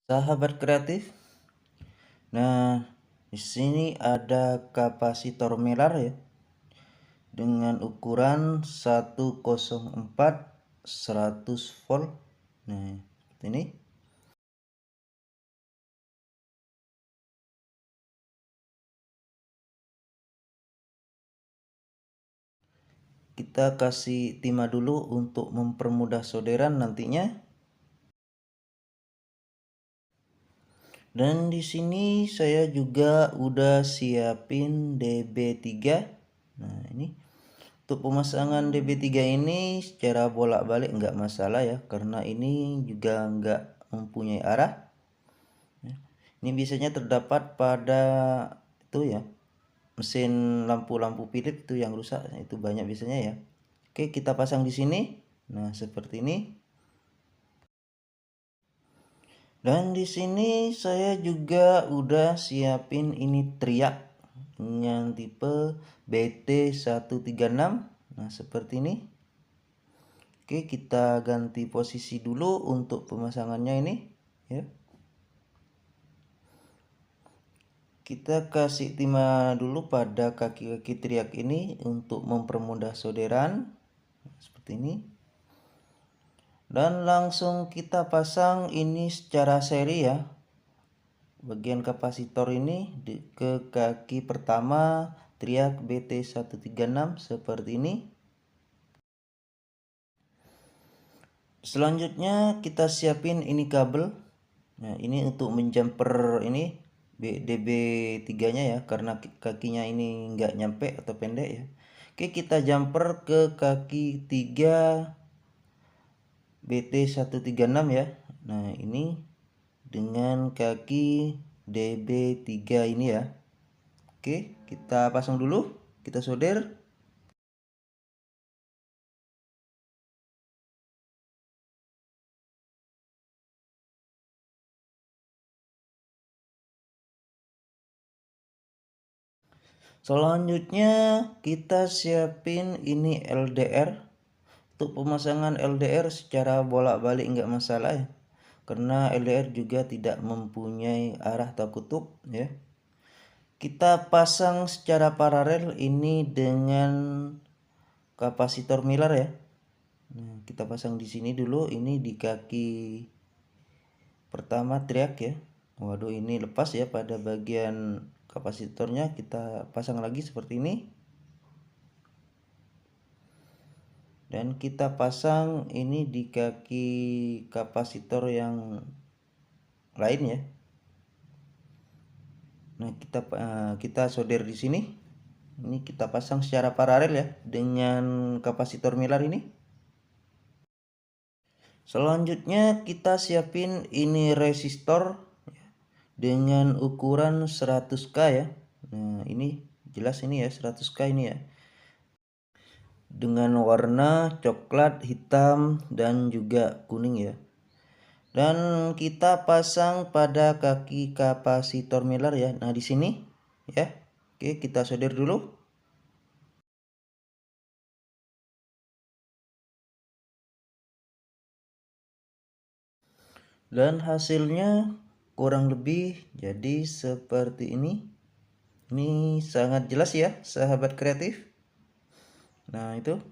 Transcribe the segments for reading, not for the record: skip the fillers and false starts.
Sahabat kreatif. Nah, di sini ada kapasitor melar ya dengan ukuran 104 100 volt. Nah, seperti ini. Kita kasih timah dulu untuk mempermudah solderan nantinya. Dan di sini saya juga udah siapin DB3. Nah, ini untuk pemasangan DB3 ini secara bolak-balik nggak masalah ya, karena ini juga nggak mempunyai arah. Ini biasanya terdapat pada itu ya, mesin lampu-lampu Philips itu yang rusak, itu banyak biasanya ya. Oke, kita pasang di sini. Nah, seperti ini. Dan di sini saya juga udah siapin ini teriak yang tipe BT136. Nah, seperti ini. Oke, kita ganti posisi dulu untuk pemasangannya ini ya. Kita kasih timah dulu pada kaki-kaki teriak ini untuk mempermudah solderan seperti ini. Dan langsung kita pasang ini secara seri ya. Bagian kapasitor ini ke kaki pertama teriak BT136 seperti ini. Selanjutnya kita siapin ini kabel. Nah, ini untuk menjumper ini DB3 nya ya, karena kakinya ini nggak nyampe atau pendek ya. Oke, kita jumper ke kaki 3 BT136 ya. Nah, ini dengan kaki DB3 ini ya. Oke, kita pasang dulu, kita solder. Selanjutnya kita siapin ini LDR. Untuk pemasangan LDR secara bolak-balik nggak masalah ya, karena LDR juga tidak mempunyai arah atau kutub ya. Kita pasang secara paralel ini dengan kapasitor Miller ya. Nah, kita pasang di sini dulu, ini di kaki pertama teriak ya. Waduh, ini lepas ya pada bagian kapasitornya, kita pasang lagi seperti ini. Dan kita pasang ini di kaki kapasitor yang lain ya. Nah, kita solder di sini. Ini kita pasang secara paralel ya dengan kapasitor Miller ini. Selanjutnya kita siapin ini resistor dengan ukuran 100K ya. Nah, ini jelas ini ya 100K ini ya. Dengan warna coklat, hitam dan juga kuning ya. Dan kita pasang pada kaki kapasitor Miller ya. Nah, di sini ya. Oke, kita solder dulu. Dan hasilnya kurang lebih jadi seperti ini. Ini sangat jelas ya, sahabat kreatif. Nah, itu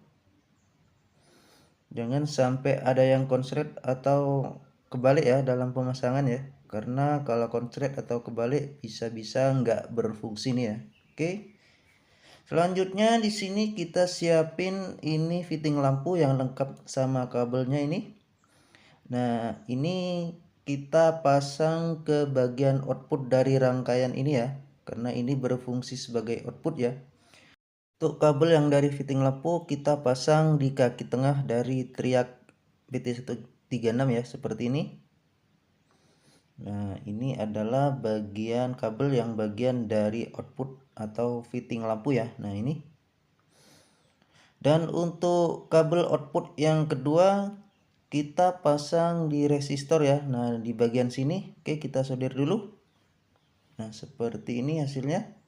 jangan sampai ada yang konslet atau kebalik ya dalam pemasangan ya, karena kalau konslet atau kebalik bisa-bisa nggak berfungsi nih ya. Oke, selanjutnya di sini kita siapin ini fitting lampu yang lengkap sama kabelnya ini. Nah, ini kita pasang ke bagian output dari rangkaian ini ya, karena ini berfungsi sebagai output ya. Untuk kabel yang dari fitting lampu kita pasang di kaki tengah dari teriak BT136 ya, seperti ini. Nah, ini adalah bagian kabel yang bagian dari output atau fitting lampu ya. Nah, ini. Dan untuk kabel output yang kedua kita pasang di resistor ya. Nah, di bagian sini oke, kita solder dulu. Nah, seperti ini hasilnya.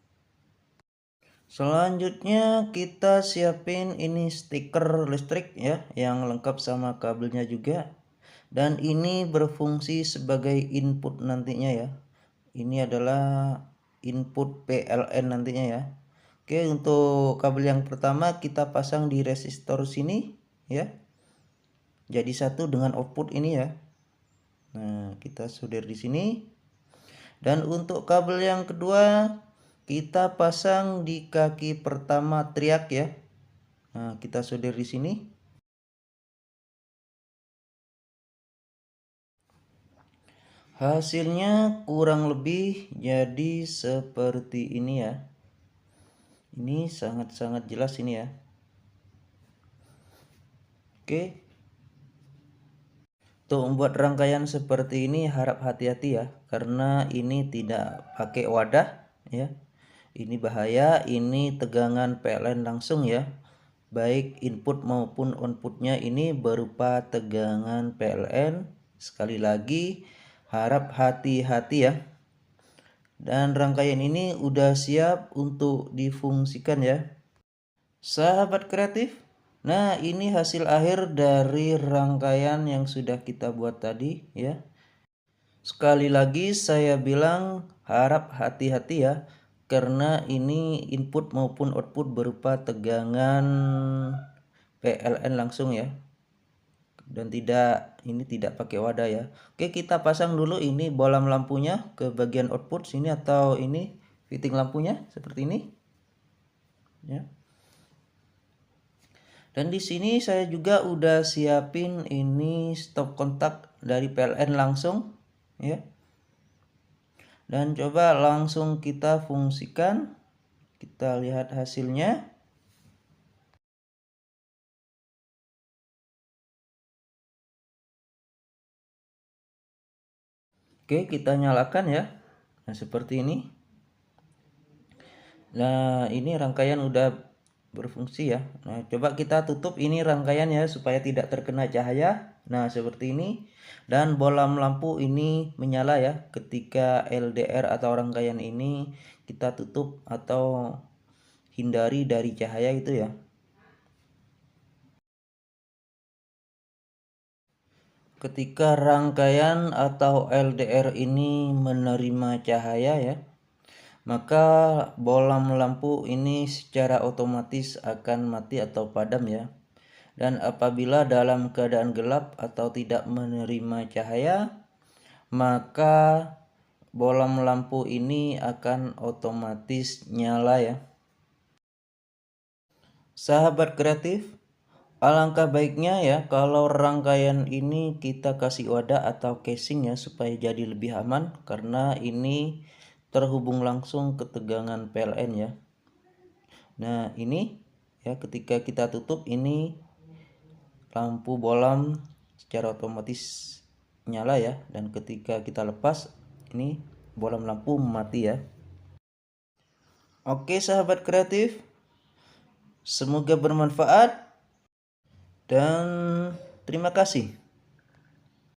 Selanjutnya kita siapin ini stiker listrik ya, yang lengkap sama kabelnya juga. dan ini berfungsi sebagai input nantinya ya. Ini adalah input PLN nantinya ya. Oke, untuk kabel yang pertama kita pasang di resistor sini ya. Jadi satu dengan output ini ya. Nah, kita solder di sini. Dan untuk kabel yang kedua kita pasang di kaki pertama triak ya. Nah, kita solder di sini. Hasilnya kurang lebih jadi seperti ini ya. Ini sangat-sangat jelas ini ya. Oke. Untuk membuat rangkaian seperti ini harap hati-hati ya, karena ini tidak pakai wadah ya. Ini bahaya, ini tegangan PLN langsung ya. Baik input maupun outputnya ini berupa tegangan PLN. Sekali lagi harap hati-hati ya. Dan rangkaian ini udah siap untuk difungsikan ya, sahabat kreatif. Nah, ini hasil akhir dari rangkaian yang sudah kita buat tadi ya. Sekali lagi saya bilang harap hati-hati ya, karena ini input maupun output berupa tegangan PLN langsung ya. Dan ini tidak pakai wadah ya. Oke, kita pasang dulu ini bolam lampunya ke bagian output sini, atau ini fitting lampunya seperti ini ya. Dan di sini saya juga udah siapin ini stop kontak dari PLN langsung ya. Dan coba langsung kita fungsikan. Kita lihat hasilnya. Oke, kita nyalakan ya. Nah, seperti ini. Nah, ini rangkaian udah berfungsi ya. Nah, coba kita tutup ini rangkaian ya, supaya tidak terkena cahaya. Nah, seperti ini. Dan bolam lampu ini menyala ya ketika LDR atau rangkaian ini kita tutup atau hindari dari cahaya itu ya. Ketika rangkaian atau LDR ini menerima cahaya ya, maka bolam lampu ini secara otomatis akan mati atau padam ya. Dan apabila dalam keadaan gelap atau tidak menerima cahaya, maka bolam lampu ini akan otomatis nyala ya. Sahabat kreatif, alangkah baiknya ya kalau rangkaian ini kita kasih wadah atau casing ya, supaya jadi lebih aman, karena ini terhubung langsung ke tegangan PLN ya. Nah, ini ya ketika kita tutup ini lampu bolam secara otomatis nyala ya, dan ketika kita lepas ini bolam lampu mati ya. Oke sahabat kreatif, semoga bermanfaat dan terima kasih.